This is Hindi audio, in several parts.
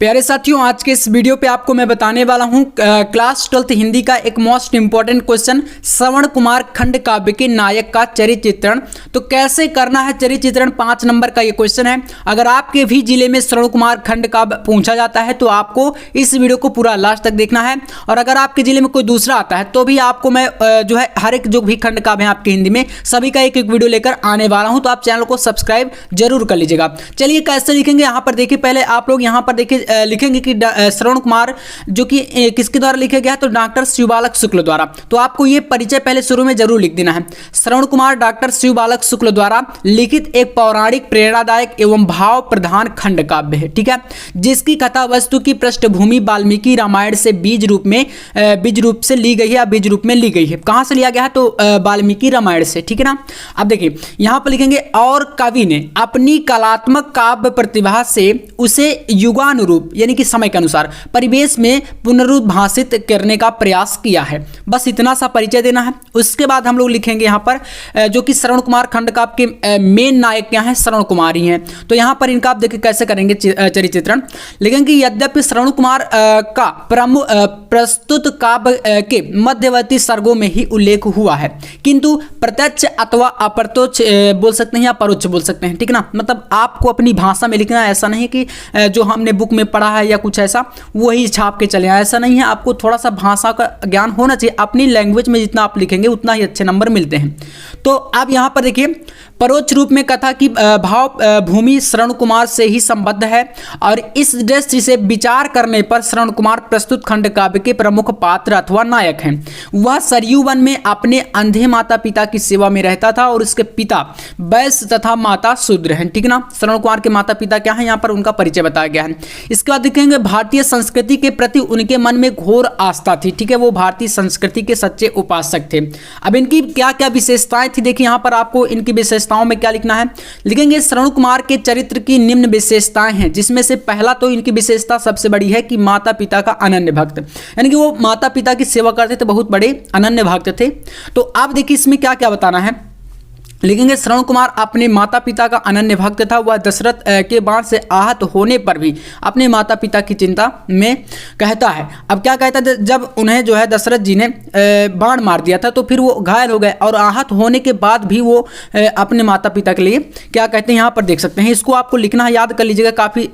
प्यारे साथियों, आज के इस वीडियो पे आपको मैं बताने वाला हूँ क्लास 12th हिंदी का एक most important question, Shravan Kumar खंड काव्य के नायक का चरित्र चित्रण। तो कैसे करना है चरित्र चित्रण, 5 नंबर का ये क्वेश्चन है। अगर आपके भी जिले में श्रवण कुमार खंड काव्य पूछा जाता है तो आपको इस वीडियो को पूरा लास्ट तक देखना है। और अगर आपके जिले में कोई दूसरा आता है तो भी आपको मैं जो है हर एक जो भी खंड काव्य है आपके हिंदी में सभी का एक एक वीडियो लेकर आने वाला हूँ, तो आप चैनल को सब्सक्राइब जरूर कर लीजिएगा। चलिए कैसे लिखेंगे, यहाँ पर देखिए, पहले आप लोग यहाँ पर देखिए लिखेंगे कि श्रवण कुमार जो कि किसके द्वारा लिखा गया है, तो डॉक्टर शिवबालक शुक्ल द्वारा। तो आपको ये परिचय पहले शुरू में जरूर लिख देना है। श्रवण कुमार डॉक्टर शिवबालक शुक्ल द्वारा लिखित एक पौराणिक प्रेरणादायक एवं भाव प्रधान खंड काव्य है, ठीक है, जिसकी कथा वस्तु की पृष्ठभूमि वाल्मीकि रामायण से बीज रूप से ली गई है, बीज रूप में ली गई है। कहां से लिया गया है, तो वाल्मीकि रामायण से, ठीक है ना। अब देखिए यहां पर लिखेंगे, और कवि ने अपनी कलात्मक काव्य प्रतिभा से उसे युगानुरूप यानी कि समय के अनुसार परिवेश में पुनरुद्भाषित करने का प्रयास किया है। बस इतना सा परिचय देना है। उसके बाद हम लोग लिखेंगे यहाँ पर जो कि श्रवण कुमार खंड काव्य के मेन नायक क्या हैं, श्रवण कुमार ही हैं। तो यहाँ पर इनका आप देखिए कैसे करेंगे चरित्र चित्रण। लिखेंगे यद्यपि श्रवण कुमार का प्रस्तुत काव्य के मध्यवर्ती सर्गों में ही उल्लेख हुआ है, किंतु प्रत्यक्ष अथवा अप्रत्यक्ष बोल सकते हैं या परोक्ष बोल सकते हैं, ठीक ना। मतलब आपको अपनी भाषा में लिखना है, ऐसा नहीं कि जो हमने बुक में पढ़ा है या कुछ ऐसा वही छाप के चले आए, ऐसा नहीं है। आपको थोड़ा सा भाषा का ज्ञान होना चाहिए। अपनी लैंग्वेज में जितना आप लिखेंगे उतना ही अच्छे नंबर मिलते हैं। तो अब यहाँ पर देखिए, परोक्ष रूप में कथा की भाव भूमि श्रवण कुमार से ही संबद्ध है, और इस दृष्टि से विचार करने पर श्रवण कुमार प्रस्तुत खंड काव्य के प्रमुख पात्र अथवा नायक हैं। वह सरयू वन में अपने अंधे माता पिता की सेवा में रहता था, और उसके पिता वैश्य तथा माता शूद्र हैं, ठीक ना। श्रवण कुमार के माता पिता क्या हैं, यहाँ पर उनका परिचय बताया गया है। इसके बाद देखेंगे, भारतीय संस्कृति के प्रति उनके मन में घोर आस्था थी, ठीक है, वो भारतीय संस्कृति के सच्चे उपासक थे। अब इनकी क्या क्या विशेषताएं थी, देखिए यहाँ पर आपको इनकी विशेषताओं में क्या लिखना है। लिखेंगे श्रवण कुमार के चरित्र की निम्न विशेषताएं हैं, जिसमें से पहला तो इनकी विशेषता सबसे बड़ी है कि माता पिता का अनन्य भक्त, यानी कि वो माता पिता की सेवा करते थे, बहुत बड़े अनन्य भक्त थे। तो आप देखिए इसमें क्या क्या बताना है। लिखेंगे श्रवण कुमार अपने माता पिता का अनन्य भक्त था। वह दशरथ के बाण से आहत होने पर भी अपने माता पिता की चिंता में कहता है। अब क्या कहता है, जब उन्हें जो है दशरथ जी ने बाण मार दिया था तो फिर वो घायल हो गए, और आहत होने के बाद भी वो अपने माता पिता के लिए क्या कहते हैं, यहाँ पर देख सकते हैं। इसको आपको लिखना है, याद कर लीजिएगा, काफ़ी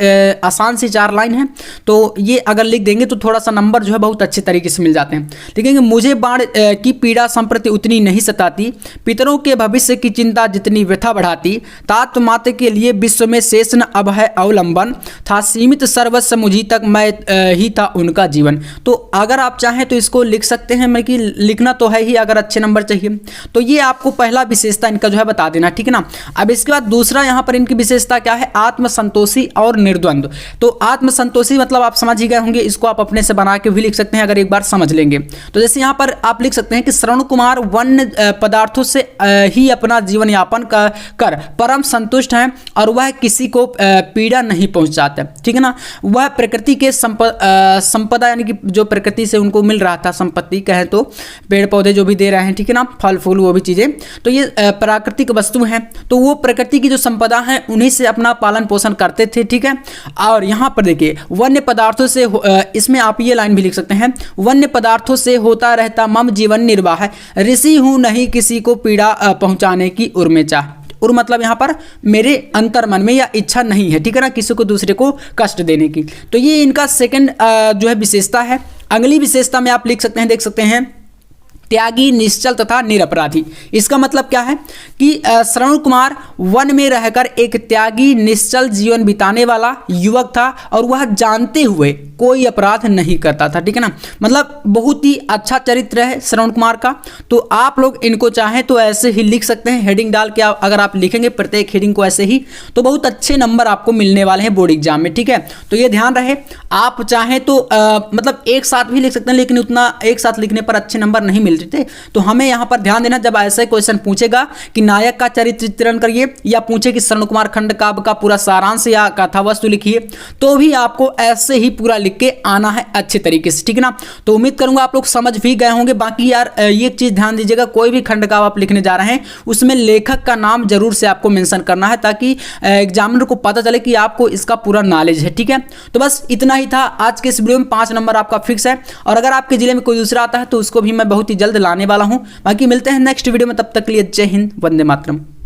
आसान सी 4 लाइन है। तो ये अगर लिख देंगे तो थोड़ा सा नंबर जो है बहुत अच्छे तरीके से मिल जाते हैं। लिखेंगे, मुझे बाण की पीड़ा संप्रति उतनी नहीं सताती, पितरों के भविष्य की चिंता जितनी व्यथा बढ़ाती, तात माते के लिए विश्व में शेष न अब है अवलंबन, था सीमित सर्वस्व मुझी तक मैं ही था उनका जीवन। तो अगर आप चाहें तो इसको लिख सकते हैं, मैं कि लिखना तो है ही, अगर अच्छे नंबर चाहिए तो ये आपको पहला विशेषता इनका जो है बता देना, ठीक है ना। अब इसके बाद दूसरा यहाँ पर इनकी विशेषता क्या है, आत्मसंतोषी और निर्द्वंद्व। तो आत्मसंतोषी मतलब आप समझ ही गए होंगे, इसको आप अपने से बना के भी लिख सकते हैं अगर एक बार समझ लेंगे। तो जैसे यहाँ पर आप लिख सकते हैं कि श्रवण कुमार वन्य पदार्थों से ही अपना जीवन यापन कर परम संतुष्ट हैं, और वह किसी को पीड़ा नहीं पहुंचाते, ठीक है ना। वह प्रकृति के संपदा यानी कि जो प्रकृति से उनको मिल रहा था, संपत्ति कहें तो पेड़ पौधे जो भी दे रहे हैं, ठीक है ना, फल फूल वो भी चीजें, तो ये प्राकृतिक वस्तु हैं, तो वो प्रकृति की जो संपदा है उन्हीं से अपना पालन पोषण करते थे, ठीक है। और यहाँ पर देखिए, वन्य पदार्थों से इसमें आप ये लाइन भी लिख सकते हैं, वन्य पदार्थों से होता रहता मम जीवन निर्वाह है, ऋषि हूं नहीं किसी को पीड़ा पहुंचाने की उर में चाह। और मतलब यहाँ पर मेरे अंतर मन में या इच्छा नहीं है, ठीक है ना, किसी को दूसरे को कष्ट देने की। तो ये इनका सेकंड जो है विशेषता है। अगली विशेषता में आप लिख सकते हैं, देख सकते हैं, त्यागी, निश्चल तथा निरपराधी। इसका मतलब क्या है कि श्रवण कुमार वन में रहकर एक त्यागी निश्चल जीवन बिताने वाला युवक था, और वह जानते हुए कोई अपराध नहीं करता था, ठीक है ना। मतलब बहुत ही अच्छा चरित्र है श्रवण कुमार का। तो आप लोग इनको चाहें तो ऐसे ही लिख सकते हैं, हेडिंग डाल के अगर आप लिखेंगे प्रत्येक हेडिंग को ऐसे ही, तो बहुत अच्छे नंबर आपको मिलने वाले हैं बोर्ड एग्जाम में, ठीक है। तो ये ध्यान रहे, आप चाहें तो मतलब एक साथ भी लिख सकते हैं, लेकिन उतना एक साथ लिखने पर अच्छे नंबर नहीं मिलते। तो हमें यहाँ पर ध्यान देना, जब ऐसा क्वेश्चन पूछेगा कि नायक का चरित्र चित्रण करिए, या पूछे कि श्रवण कुमार खंड काव्य का पूरा सारांश या कथा वस्तु लिखिए, तो भी आपको ऐसे ही पूरा लिख के आना है अच्छे तरीके से, ठीक है ना। तो उम्मीद करूंगा आप लोग समझ भी गए होंगे। बाकी यार ये चीज़ ध्यान दीजिएगा, कोई भी खंड का आप लिखने जा रहे हैं उसमें लेखक का नाम जरूर से आपको मेंशन करना है, ताकि एग्जामिनर को पता चले कि आपको इसका पूरा नॉलेज है, ठीक है। तो बस इतना ही था आज के इस वीडियो में। 5 नंबर आपका फिक्स है, और अगर आपके जिले में कोई दूसरा आता है तो उसको भी मैं बहुत ही जल्द लाने वाला हूं। बाकी मिलते हैं नेक्स्ट वीडियो में, तब तक के लिए जय हिंद, वंदे मातरम।